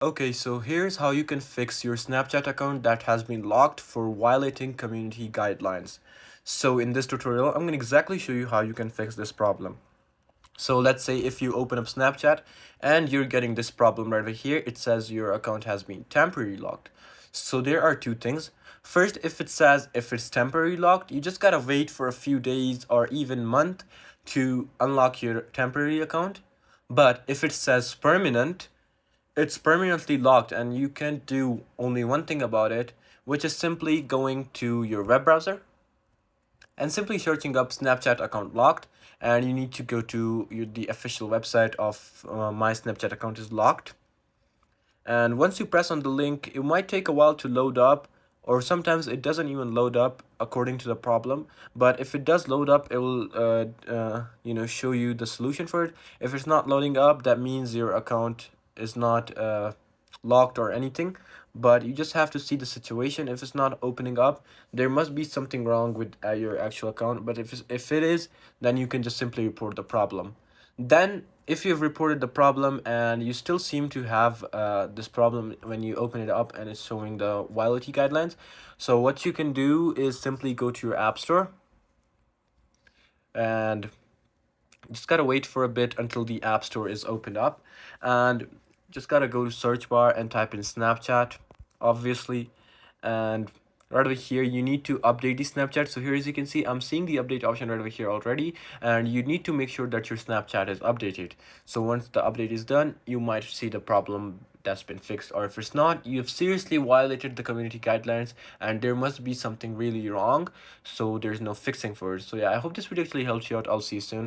Okay, so here's how you can fix your Snapchat account that has been locked for violating community guidelines. So in this tutorial, I'm going to exactly show you how you can fix this problem. So let's say if you open up Snapchat and you're getting this problem right over here, it says your account has been temporarily locked. So there are two things. First, if it says if it's temporarily locked, you just gotta wait for a few days or even month to unlock your temporary account. But if it says permanent, it's permanently locked and you can do only one thing about it, which is simply going to your web browser and simply searching up Snapchat account locked. And you need to go to the official website of my Snapchat account is locked. And once you press on the link, it might take a while to load up, or sometimes it doesn't even load up according to the problem. But if it does load up, it will show you the solution for it. If it's not loading up, that means your account is not locked or anything, but you just have to see the situation. If it's not opening up, there must be something wrong with your actual account. But if it is, then you can just simply report the problem. Then if you've reported the problem and you still seem to have this problem when you open it up and it's showing the violation guidelines, so what you can do is simply go to your app store and just gotta wait for a bit until the app store is opened up, and just gotta go to search bar and type in Snapchat, obviously. And right over here you need to update the Snapchat. So here, as you can see, I'm seeing the update option right over here already, and you need to make sure that your Snapchat is updated. So once the update is done, you might see the problem that's been fixed, or if it's not, you've seriously violated the community guidelines and there must be something really wrong, so there's no fixing for it. So yeah, I hope this video actually helps you out. I'll see you soon.